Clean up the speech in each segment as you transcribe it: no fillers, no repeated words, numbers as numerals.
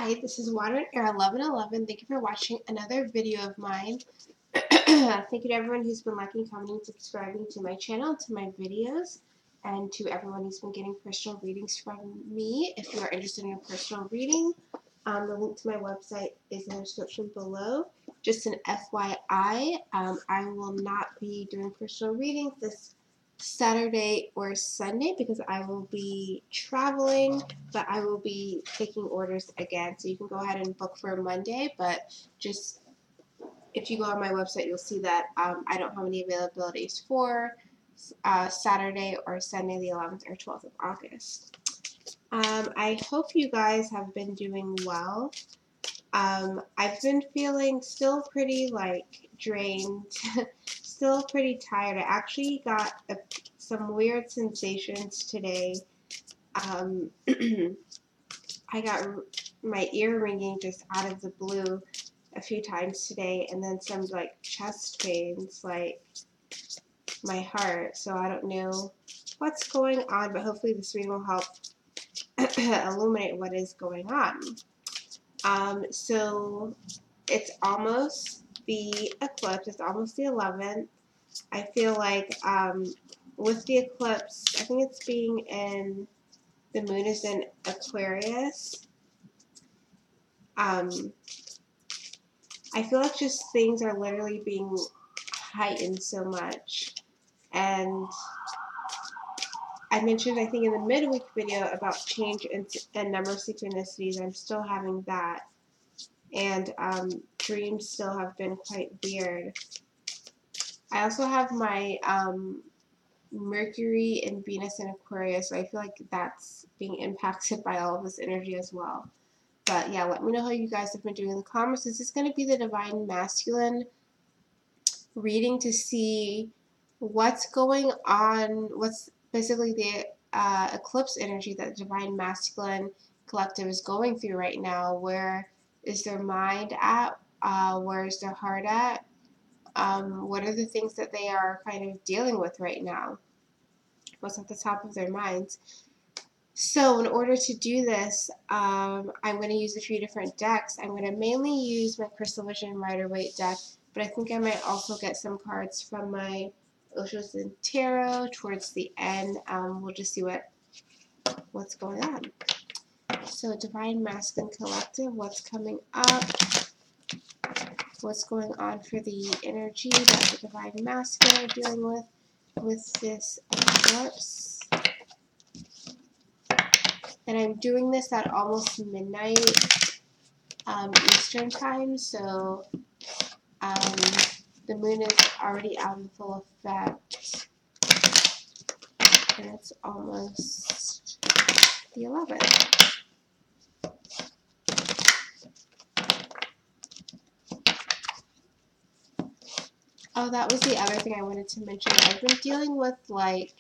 Hi, this is Water and Air 1111. Thank you for watching another video of mine. Thank you to everyone who's been liking, commenting, subscribing to my channel, to my videos, and to everyone who's been getting personal readings from me. If you are interested in a personal reading, the link to my website is in the description below. Just an FYI, I will not be doing personal readings this Saturday or Sunday because I will be traveling, but I will be taking orders again. So you can go ahead and book for Monday, but just if you go on my website, you'll see that I don't have any availabilities for Saturday or Sunday, the 11th or 12th of August. I hope you guys have been doing well. I've been feeling still pretty drained, still pretty tired. I actually got some weird sensations today. I got my ear ringing just out of the blue a few times today, and then some chest pains, my heart. So I don't know what's going on, but hopefully this reading will help illuminate what is going on. So it's almost the eclipse. It's almost the 11th. I feel like with the eclipse, I think it's being in, the moon is in Aquarius. I feel like just things are literally being heightened so much. And I mentioned, I think, in the midweek video about change and number synchronicities. I'm still having that. And dreams still have been quite weird. I also have my Mercury and Venus in Aquarius, so I feel like that's being impacted by all of this energy as well. But yeah, let me know how you guys have been doing in the comments. This is going to be the Divine Masculine reading to see what's going on, what's basically the eclipse energy that the Divine Masculine Collective is going through right now. Where is their mind at? Where is their heart at? What are the things that they are kind of dealing with right now? What's at the top of their minds? So in order to do this, I'm going to use a few different decks. I'm going to mainly use my Crystal Vision Rider-Waite deck, but I think I might also get some cards from my Osho's and Tarot towards the end. We'll just see what's going on. So Divine Masculine Collective, what's coming up? What's going on for the energy that the Divine Masculine are dealing with this eclipse? And I'm doing this at almost midnight Eastern time, so the moon is already out in full effect, and it's almost the 11th. Oh, that was the other thing I wanted to mention. I've been dealing with body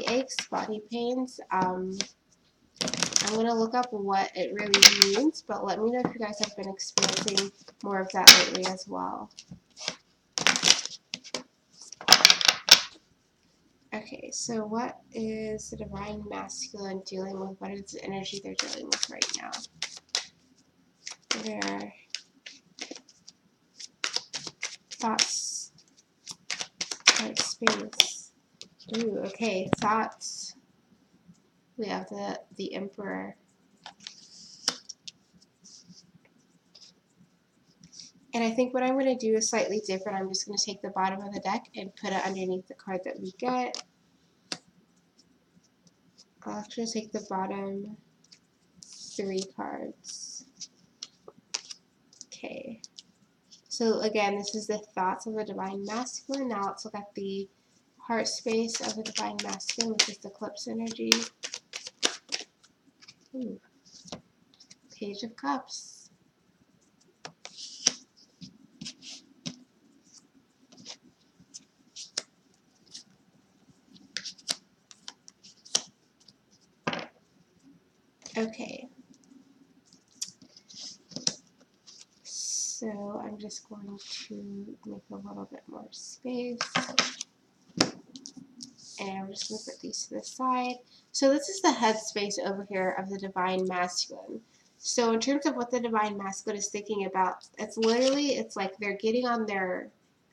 aches, body pains. I'm going to look up what it really means, but let me know if you guys have been experiencing more of that lately as well. Okay, so what is the Divine Masculine dealing with? What is the energy they're dealing with right now? Their thoughts, heart space. Ooh, okay, thoughts. We have the Emperor. And I think what I'm going to do is slightly different. I'm just going to take the bottom of the deck and put it underneath the card that we get. I'll actually take the bottom 3 cards. Okay. So again, this is the thoughts of the Divine Masculine. Now let's look at the heart space of the Divine Masculine, which is the eclipse energy. Ooh. Page of Cups. Okay. So I'm just going to make a little bit more space. And I'm just going to put these to the side. So this is the headspace over here of the Divine Masculine. So in terms of what the Divine Masculine is thinking about, it's literally, it's like they're getting on their,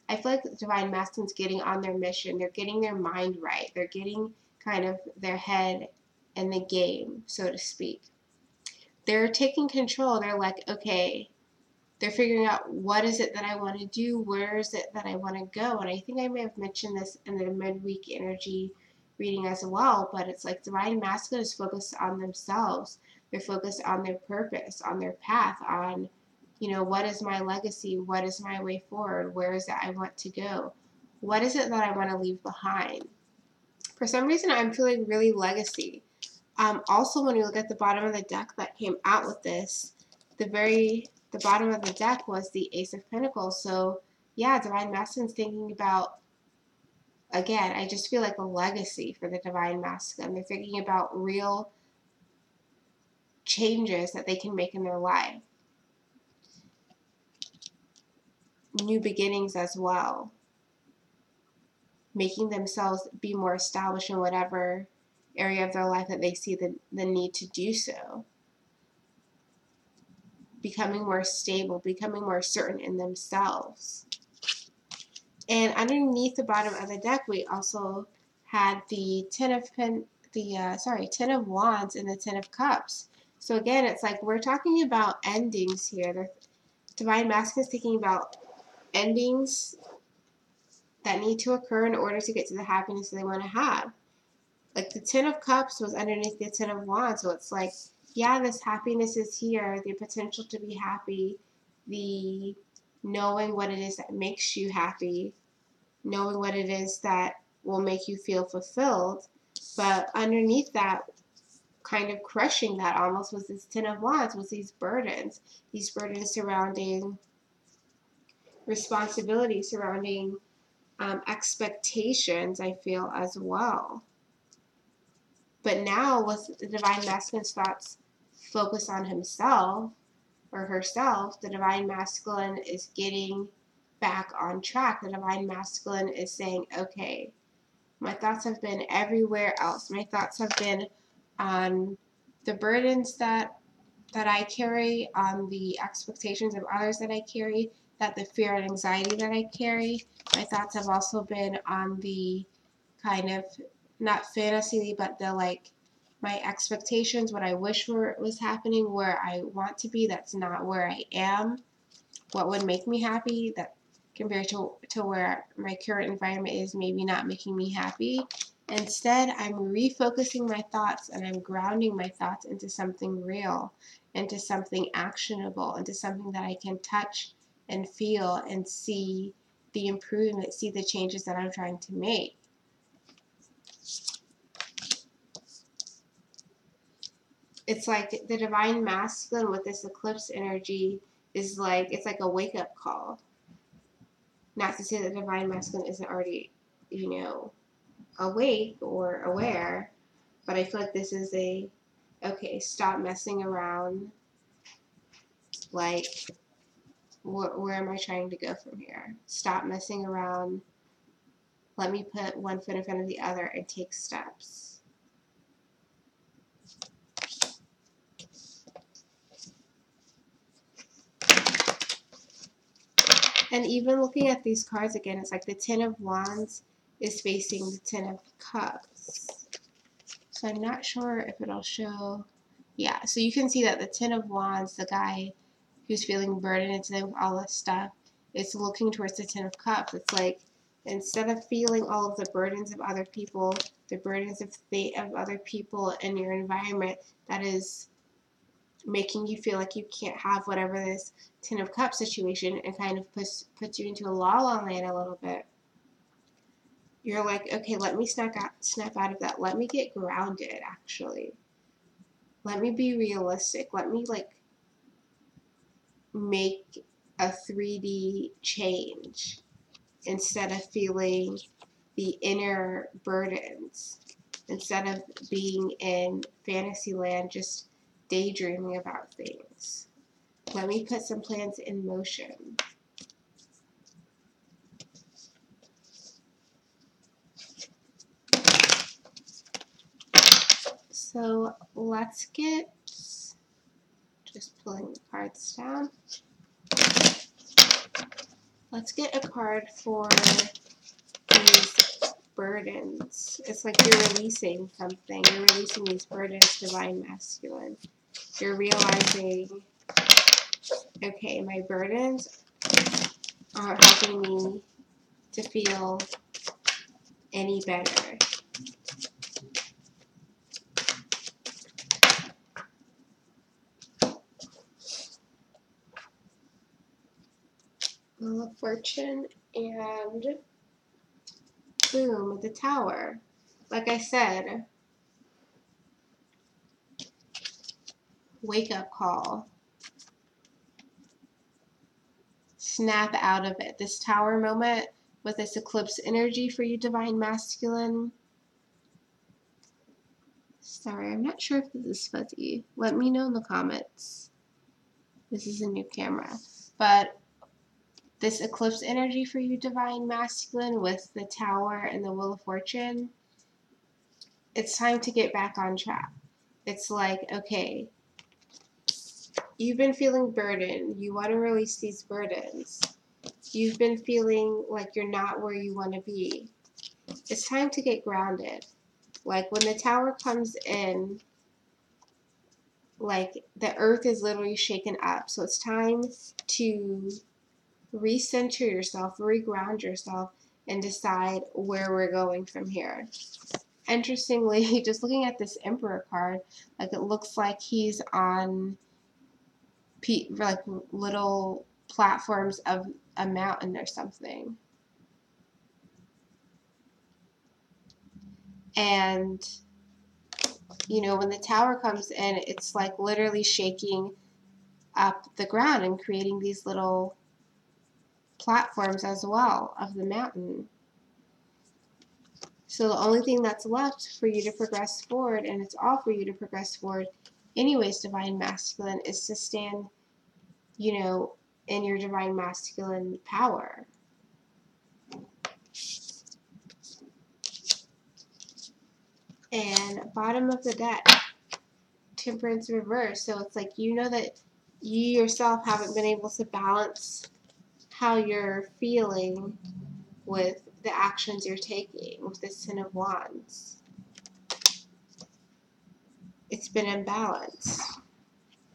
I feel like the Divine Masculine's getting on their mission. They're getting their mind right. They're getting kind of their head in the game, so to speak. They're taking control. They're like, okay, they're figuring out what is it that I want to do, where is it that I want to go. And I think I may have mentioned this in the midweek energy reading as well, but it's like Divine Masculine is focused on themselves. They're focused on their purpose, on their path, on, you know, what is my legacy? What is my way forward? Where is it I want to go? What is it that I want to leave behind? For some reason, I'm feeling really legacy. Also, when you look at the bottom of the deck that came out with this, the bottom of the deck was the Ace of Pentacles. So, yeah, Divine Masculine's thinking about, again, I just feel like a legacy for the Divine Masculine. They're thinking about real changes that they can make in their life. New beginnings as well. Making themselves be more established in whatever area of their life that they see the need to do so. Becoming more stable, becoming more certain in themselves. And underneath the bottom of the deck, we also had the Ten of Wands and the Ten of Cups. So again, it's like we're talking about endings here. The Divine Masculine is thinking about endings that need to occur in order to get to the happiness they want to have. Like the Ten of Cups was underneath the Ten of Wands, so it's like, yeah, this happiness is here, the potential to be happy, the knowing what it is that makes you happy, knowing what it is that will make you feel fulfilled. But underneath that, kind of crushing that almost, was this Ten of Wands, was these burdens surrounding responsibility, surrounding expectations, I feel, as well. But now with the Divine Masculine's thoughts focus on himself or herself, the Divine Masculine is getting back on track. The Divine Masculine is saying, okay, my thoughts have been everywhere else. My thoughts have been on the burdens that I carry, on the expectations of others that I carry, that the fear and anxiety that I carry. My thoughts have also been on the kind of, not fantasy, but the like, my expectations, what I wish was happening, where I want to be, that's not where I am, what would make me happy, that compared to where my current environment is maybe not making me happy. Instead, I'm refocusing my thoughts and I'm grounding my thoughts into something real, into something actionable, into something that I can touch and feel and see the improvement, see the changes that I'm trying to make. It's like the Divine Masculine with this eclipse energy is like, it's like a wake-up call. Not to say that the Divine Masculine isn't already, you know, awake or aware, but I feel like this is a, okay, stop messing around. Like, where am I trying to go from here? Stop messing around. Let me put one foot in front of the other and take steps. And even looking at these cards again, it's like the Ten of Wands is facing the Ten of Cups. So I'm not sure if it'll show. Yeah, so you can see that the Ten of Wands, the guy who's feeling burdened today with all this stuff, is looking towards the Ten of Cups. It's like, instead of feeling all of the burdens of other people, the burdens of other people in your environment that is making you feel like you can't have whatever this Ten of Cups situation, and kind of puts you into a la-la land a little bit. You're like, okay, let me snap out of that. Let me get grounded, actually. Let me be realistic. Let me, like, make a 3D change instead of feeling the inner burdens. Instead of being in fantasy land, just daydreaming about things. Let me put some plans in motion. So let's get, just pulling the cards down. Let's get a card for these burdens. It's like you're releasing something. You're releasing these burdens, Divine Masculine. You're realizing, okay, my burdens aren't helping me to feel any better. Wheel of Fortune and boom, the Tower. Like I said, wake up call. Snap out of it. This Tower moment with this eclipse energy for you, Divine Masculine. Sorry, I'm not sure if this is fuzzy. Let me know in the comments. This is a new camera. But this eclipse energy for you, Divine Masculine, with the Tower and the Wheel of Fortune, it's time to get back on track. It's like, okay, you've been feeling burdened. You want to release these burdens. You've been feeling like you're not where you want to be. It's time to get grounded. Like when the Tower comes in, like the earth is literally shaken up. So it's time to recenter yourself, reground yourself, and decide where we're going from here. Interestingly, just looking at this Emperor card, like it looks like he's on like little platforms of a mountain or something. And you know, when the Tower comes in, it's like literally shaking up the ground and creating these little platforms as well of the mountain. So the only thing that's left for you to progress forward, and it's all for you to progress forward anyways, Divine Masculine, is to stand, you know, in your Divine Masculine power. And bottom of the deck, Temperance reverse. So it's like, you know that you yourself haven't been able to balance how you're feeling with the actions you're taking with the Ten of Wands. It's been imbalanced.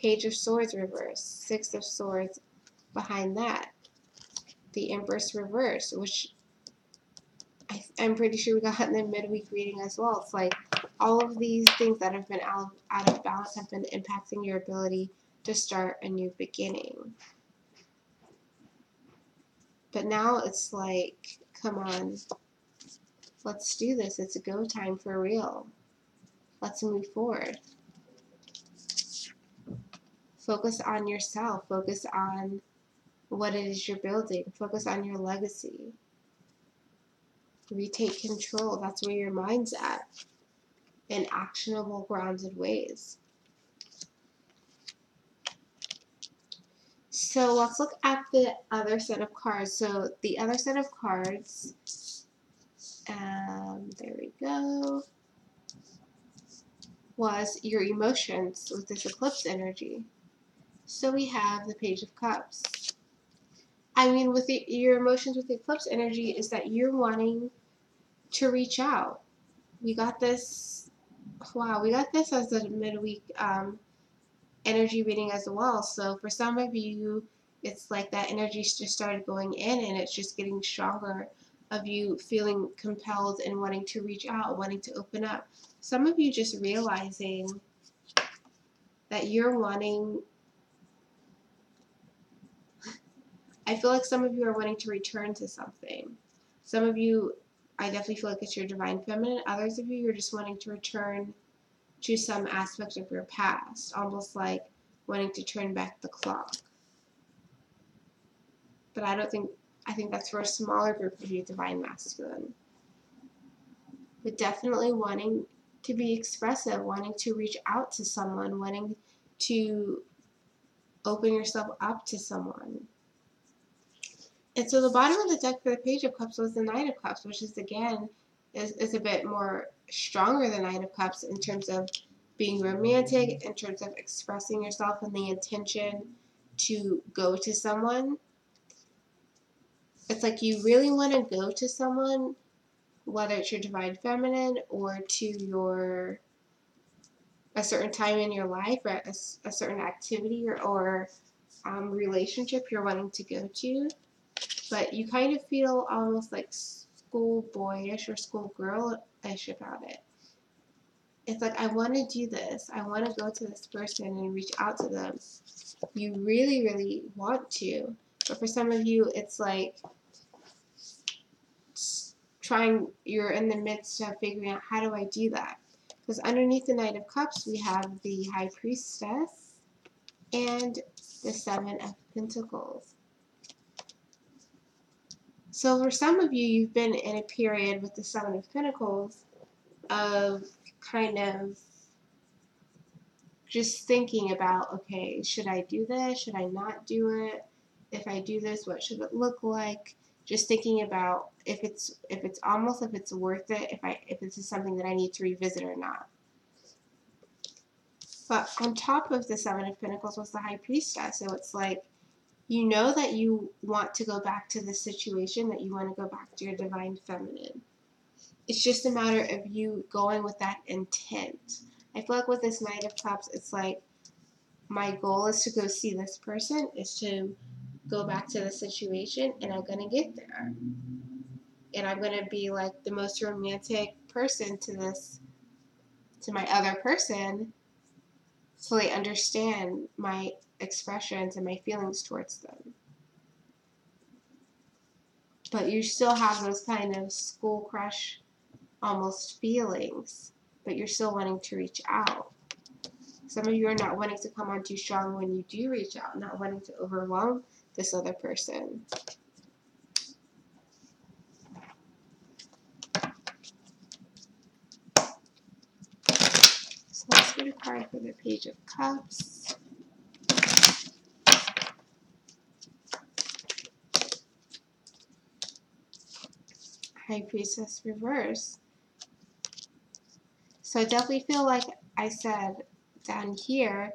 Page of Swords reverse. Six of Swords behind that. The Empress reverse, which I'm pretty sure we got in the midweek reading as well. It's like all of these things that have been out of balance have been impacting your ability to start a new beginning. But now it's like, come on, let's do this. It's a go time for real. Let's move forward. Focus on yourself. Focus on what it is you're building. Focus on your legacy. Retake control. That's where your mind's at. In actionable, grounded ways. So let's look at the other set of cards. So the other set of cards, there we go, was your emotions with this eclipse energy. So we have the Page of Cups. I mean, with your emotions with the eclipse energy is that you're wanting to reach out. We got this, wow, we got this as a midweek energy reading as well. So for some of you, it's like that energy just started going in and it's just getting stronger of you feeling compelled and wanting to reach out, wanting to open up. Some of you just realizing that you're wanting, I feel like some of you are wanting to return to something. Some of you, I definitely feel like it's your divine feminine. Others of you, you're just wanting to return to some aspect of your past, almost like wanting to turn back the clock. But I think that's for a smaller group of you, Divine Masculine. But definitely wanting to be expressive, wanting to reach out to someone, wanting to open yourself up to someone. And so the bottom of the deck for the Page of Cups was the Knight of Cups, which is, again, is a bit more stronger than Knight of Cups in terms of being romantic, in terms of expressing yourself and the intention to go to someone. It's like you really want to go to someone, whether it's your divine feminine or to a certain time in your life, or a certain activity or relationship you're wanting to go to, but you kind of feel almost like schoolboyish or schoolgirlish about it. It's like, I want to do this. I want to go to this person and reach out to them. You really, really want to. But for some of you, it's like you're in the midst of figuring out, how do I do that? Because underneath the Knight of Cups, we have the High Priestess and the Seven of Pentacles. So for some of you, you've been in a period with the Seven of Pentacles of kind of just thinking about, okay, should I do this? Should I not do it? If I do this, what should it look like? Just thinking about if it's worth it, if this is something that I need to revisit or not. But on top of the Seven of Pentacles was the High Priestess. So it's like, you know that you want to go back to the situation, that you want to go back to your divine feminine. It's just a matter of you going with that intent. I feel like with this Knight of Cups, it's like, my goal is to go see this person, is to go back to the situation, and I'm going to get there. And I'm going to be like the most romantic person to my other person, so they understand my expressions and my feelings towards them. But you still have those kind of school crush almost feelings, but you're still wanting to reach out. Some of you are not wanting to come on too strong when you do reach out, not wanting to overwhelm this other person. So let's get a card for the Page of Cups. High Priestess reverse. So I definitely feel like I said down here,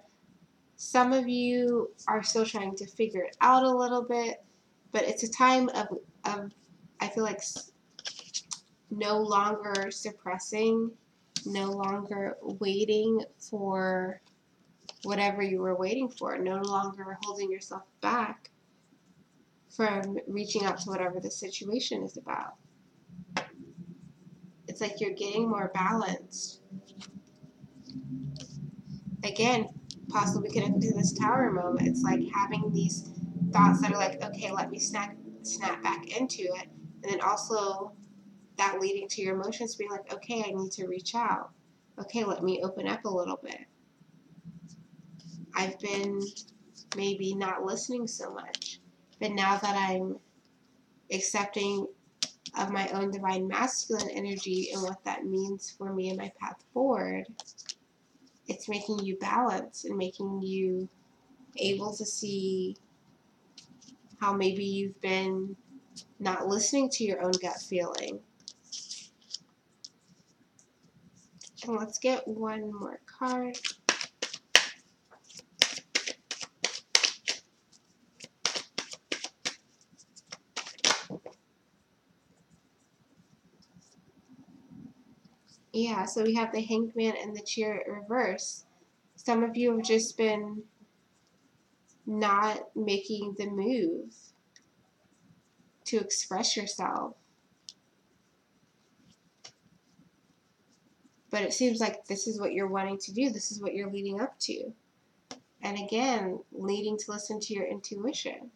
some of you are still trying to figure it out a little bit, but it's a time of I feel like no longer suppressing, no longer waiting for whatever you were waiting for, no longer holding yourself back from reaching out to whatever the situation is about. It's like you're getting more balanced. Again, possibly connected to this Tower moment. It's like having these thoughts that are like, okay, let me snap back into it. And then also that leading to your emotions being like, okay, I need to reach out. Okay, let me open up a little bit. I've been maybe not listening so much. But now that I'm accepting of my own divine masculine energy and what that means for me and my path forward, it's making you balance and making you able to see how maybe you've been not listening to your own gut feeling. And let's get one more card. Yeah, so we have the Hanged Man and the Chariot reverse. Some of you have just been not making the move to express yourself. But it seems like this is what you're wanting to do. This is what you're leading up to. And again, leading to listen to your intuition.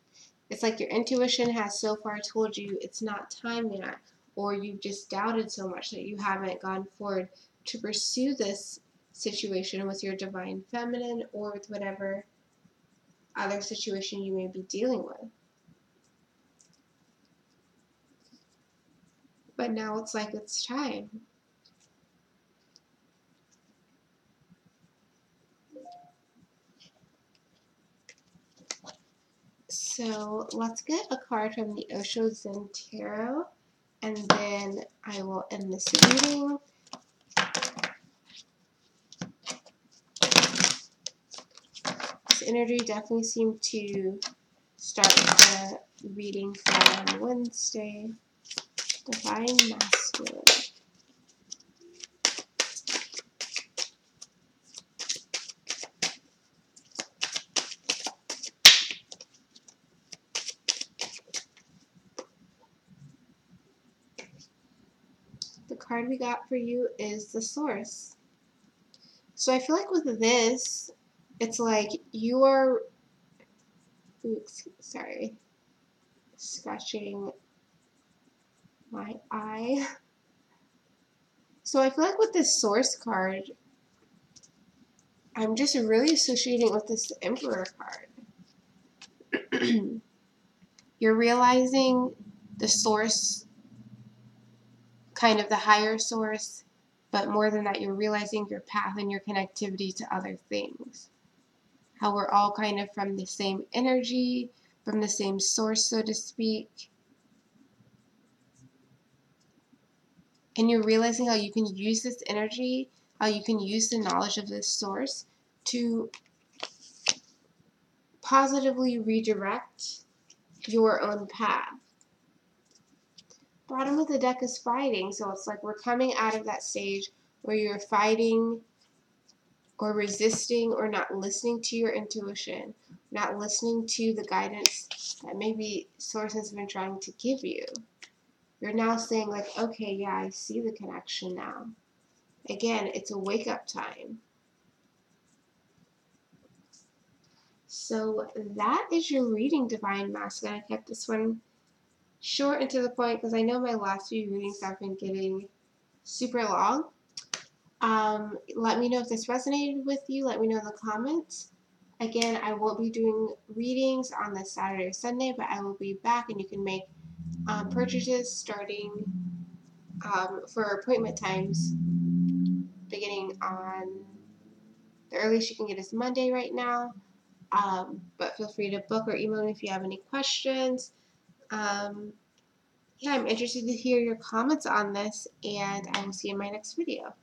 It's like your intuition has so far told you it's not time yet, or you've just doubted so much that you haven't gone forward to pursue this situation with your divine feminine or with whatever other situation you may be dealing with. But now it's like it's time. So let's get a card from the Osho Zen Tarot, and then I will end this reading. energy definitely seemed to start the reading from Wednesday. Divine Masculine. The card we got for you is the Source. So I feel like with this, it's like you are, oops, sorry, scratching my eye. So I feel like with this Source card, I'm just really associating with this Emperor card. You're realizing the source, kind of the higher source, but more than that, you're realizing your path and your connectivity to other things. How we're all kind of from the same energy, from the same source, so to speak. And you're realizing how you can use this energy, how you can use the knowledge of this source to positively redirect your own path. Bottom of the deck is fighting, so it's like we're coming out of that stage where you're fighting or resisting or not listening to your intuition, not listening to the guidance that maybe Source has been trying to give you. You're now saying like, okay, yeah, I see the connection now. Again, it's a wake-up time. So that is your reading, Divine Masculine. I kept this one short and to the point because I know my last few readings have been getting super long. Let me know if this resonated with you. Let me know in the comments. Again, I won't be doing readings on this Saturday or Sunday, but I will be back and you can make purchases starting for appointment times beginning on the earliest you can get is Monday right now. But feel free to book or email me if you have any questions. Yeah, I'm interested to hear your comments on this, and I will see you in my next video.